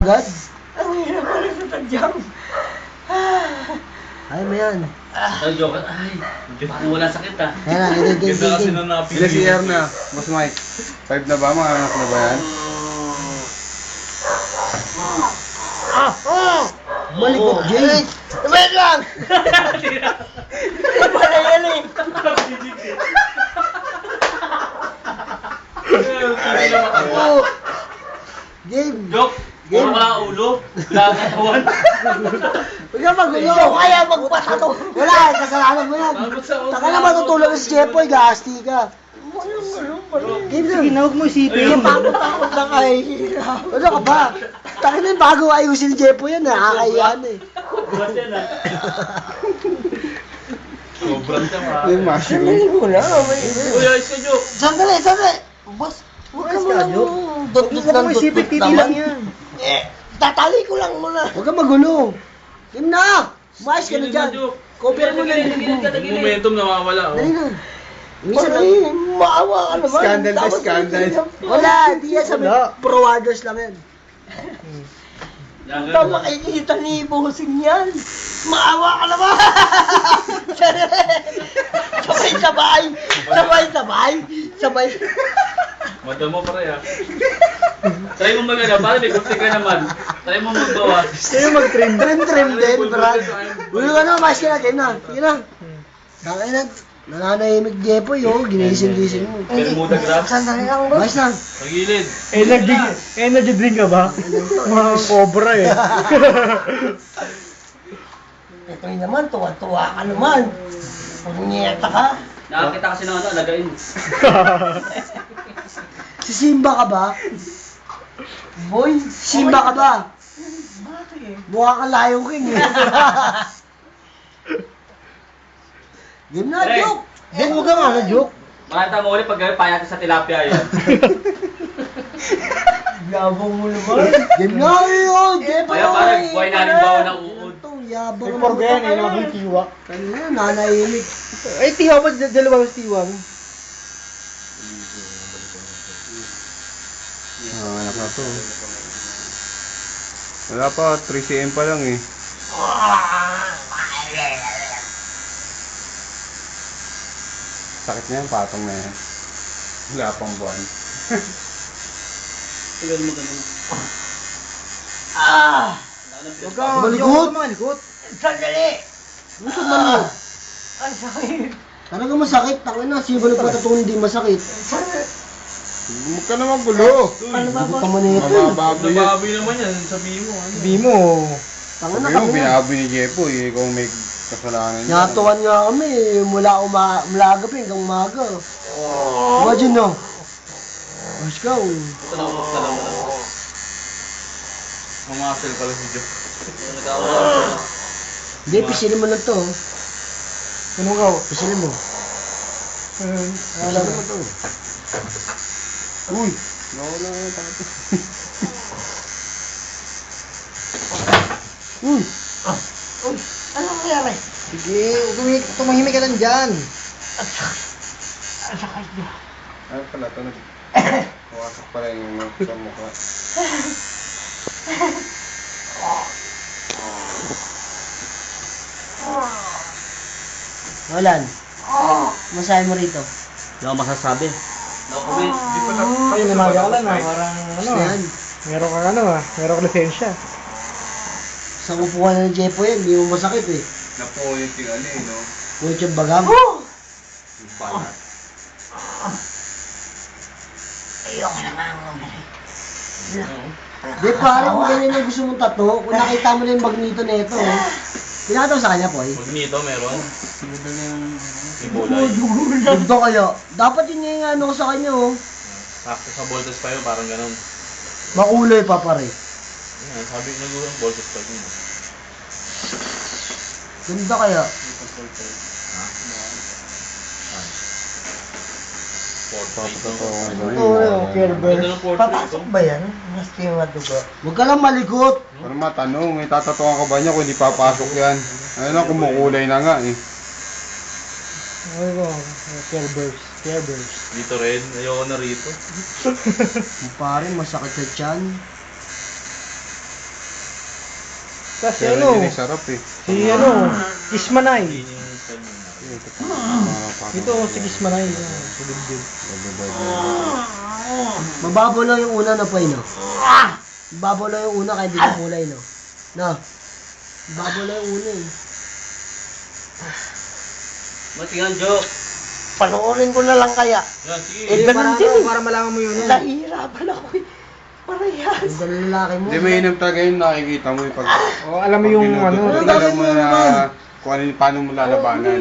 God? Ang hirap pala sa tadyang. Ay mo yan. Ay, joke. Ay, parang wala sakit ah. Ayan na, Ganda kasi nang napili. Ilang CR na, Boss Mike? 5 na ba? Mga anak na ba yan? Malikot, Jay. Wait lang! Wala yan eh. Oh. Game. Joke. Puro wala ulo. Wala katawan. Huwag ka magulo. Ikaw kaya magpatato. Wala, kasalanan mo yan. Bakit sa ulo? Taka na matutulog si Jepoy, gasti ka. Game na. Sige na, huwag mo isipin. Takot na kahihirap. Ano ka ba? Taka na bago ayusin ni Jepoy yan, nakakayaan eh. Buhat yan ah. Sobrang tama. Yung mushroom. Sandali mo na. Uy, ayos ka, Joke. Sandali. Boss, huwag ka mo lang dot-dot lang, dot-dot naman. Eh, tatali ko lang muna. Huwag ka magulo. Game na. Umayos ka na dyan. Cover mo na yung Yung momentum nawawala. Dali na. Minsan lang. Ay, maawa ka naman. Scandal na Tapos scandal. Wala, hindi yan sabi. Pro warders lang yan. Ito makikita ni Bossing yan. Maawa ka naman. Sabay. Madamo pa rin ah. Try mo magana, para may kunti ka naman. Try mo magbawas. Sino mag-trim? Trim din, Brad. Ulo ka na, umayos ka na. Game na. Sige na. Kaya na. Nananahimik Jepoy, oh. Ginising-gising mo. Bermuda grab. Sandali lang, boss. Umayos na. Pagilid. Energy drink ka ba? Mga cobra eh. Ito yun naman, tuwa-tuwa ka naman. Punyeta ka. Nakakita kasi ng ano, lagain. Si Simba ka ba? Boy. Simba ka ba? Bakit? Mukha kang Lion King eh. Game na, Hey. joke. Game mo ka nga, joke. Makita mo ulit pag gawin payat sa tilapia yan. Yabang mo naman. Game na yun, Jepoy. Kaya parang buhay na rin bawa ng uod. Ito, yabang May porga yan eh, mga tiwa. Kanina, nanahimik. Ay, tiwa ba? Dalawa yung tiwa mo. Anak na to. Wala pa, 3 cm pa lang eh. Sakit na yan, patong na yan. Wala pang buwan. Tagal mo ganun. Huwag ka, Malikot. malikot. Sandali. Gusto ba mo? Ang sakit. Talaga masakit. Tangin na, sino ba nagpatatuon hindi masakit? Huwag ka naman gulo. Ano ba, Gusto boss? mo na ito. Mabababoy yan. Nababoy naman yan, sabihin mo. Ano? Sabi mo. Tangin na, Sabi mo, tangin na. binaboy ni Jepo eh. Ikaw may kasalanan dyan. Natuwan nga kami, mula gabi hanggang umaga. Imagine no. Let's go. Salamat. Mamasel pala si Joe. Hindi, pisilin mo lang to. Ano ka? Pisilin mo. Pisilin mo to. Uy! Nawala na yung tanto. Ano nangyari? Sige, tumahimik ka lang dyan. Ang sakit niya. Ay pala, ito Wasak pala yung sa mukha. Nolan, masahe mo rito. Hindi ako masasabi. No comment. Ay, namaga ka lang ah. Parang ano Gusto ah. yan. Meron kang ano ah. Meron kang lisensya. Sa upuan ng Jepo yan, hindi mo masakit eh. Napoyot yung ano eh, no? Kung yung bagam. Yung balat. Ayoko naman. Di pare, kung ganyan yung gusto mong tato, kung nakita mo na yung magnito na ito, pinakataw sa kanya po eh. Pag nito meron. May bulay. Dugdo kayo. Dapat yun yung ano ko sa kanya oh. Sakto sa voltage pa yun, parang ganun. Makulay pa pare. Yan, sabi ko nag-uurang voltage pa yun. Ganda kaya. Portrait. Oo, Kerber. Ganda ng portrait. Papasok ba yan? Mas madugo. Huwag ka lang malikot. Pero matanong, may tatatuan ka ba niya kung hindi papasok yan? Ayun na, kumukulay na nga eh. Ano ko? Carebers. Dito rin, ayoko na rito. Pare, masakit sa tiyan. Kasi Pero ano, hindi rin sarap eh. si ano, Kismanay. Ito, Ito, si Kismanay. Si Dibdib. Mababaw lang yung una na po, no? Mababaw lang yung una, kaya di ko kulay, no? No? Mababaw lang yung una, eh. Matingan, joke. Panoorin ko na lang kaya. Yan, sige. Eh, ganun din eh. Para malaman mo yun. Nahihirapan ako eh. Parehas. Yung dalawang lalaki mo. Hindi, mainam talaga yun, nakikita mo yung pag... Oh, alam mo yung ano. Alam mo na kung ano, paano mo lalabanan.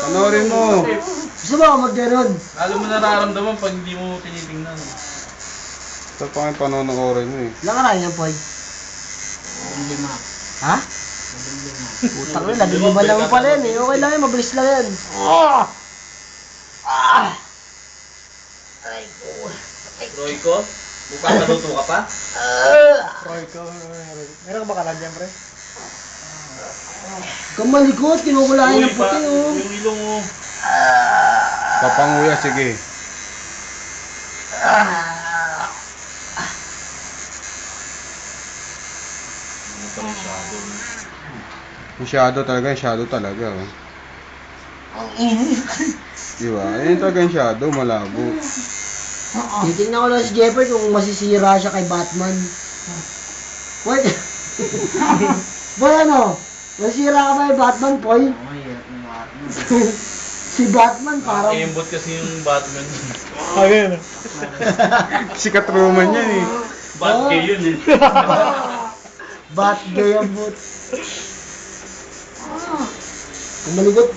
Panoorin mo. Gusto mo ako mag-ganon? Alam mo nararamdaman pag hindi mo tinitingnan. Ito pa yung panonoorin mo eh. Ilang araw yan, Poy? 5. Ha? Putang na, lagi-lima lang pala yan, eh. Okay lang yan, mabilis lang yan. Ay ko. Roy ko, bukas natuto ka pa? Roy ko. Meron ka ba kalan dyan, pre? Kamalikot, kinukulayan ng Uy, puti, oh. yung ilong mo. Papanguya, sige. Yung shadow talaga. Oh. Ang init. Di ba? Ayun talaga yung shadow, malabo. Titignan ko lang si Jeffrey kung masisira siya kay Batman. What? Boy, ano? Masisira ka ba kay Batman, Poy? Si Batman parang... Nakaimbot kasi yung Batman. Ayun. Si Catwoman yan eh. Bat kayo yun eh. Batgay ang boot. Kumaligot.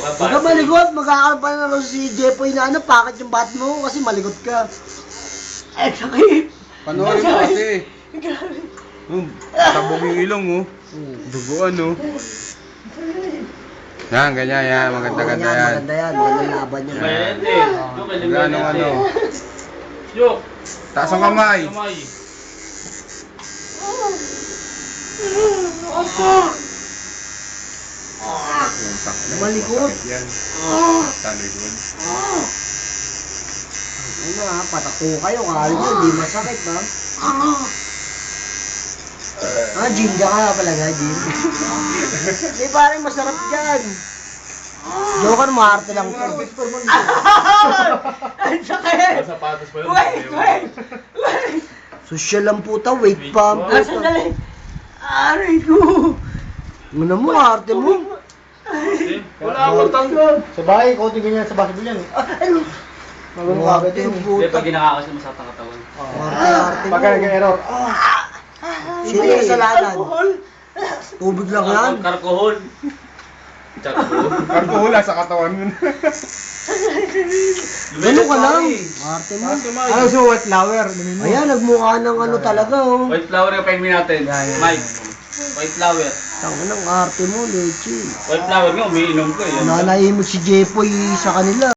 Huwag ka maligot, magkakaroon pa na si Jeffrey na ano, pakit yung bat mo kasi maligot ka. Ay, sakit. Panoorin mo kasi. Tabog yung ilong oh. Duguan oh. Yan, ganyan yan. Maganda-ganda yan. Maganda yan, maganda yung laban niya. Mayete. Ganong ano. Yok. Taas ang kamay. Kamay. Malikot. Yan. Talikod. Ano ha, patako kayo, kaya nyo, hindi masakit ha. Jim, dyan ka na pala nga, Jim. Di parang masarap dyan. Joker, maarte lang to. Ay, sakit. Sapatos pa yun. Wait. Social lang puta, weight pa. ang Ah, puta. sandali. Aray ko. Ano mo, arte mo? Wala akong tanggol. Sa bahay, konti ganyan sa basketball yan eh. Magano kagad yung Hindi, puta. pag ginakakas mo sa katawan. Arte mo. Pagka nag-error. Sino yung kasalanan? Alcohol. Tubig lang yan. Karkohol. Tsaka Karkuhula sa katawan mo. Ganun ka lang. Arte mo. Ano si White Flower? Ayan, nagmukha ng ano talaga oh. White flower yung pahingin natin. Mike. White flower. Tanga ng arte mo, leche. White flower nga, umiinom ko eh. Nanahimik si Jepoy sa kanila.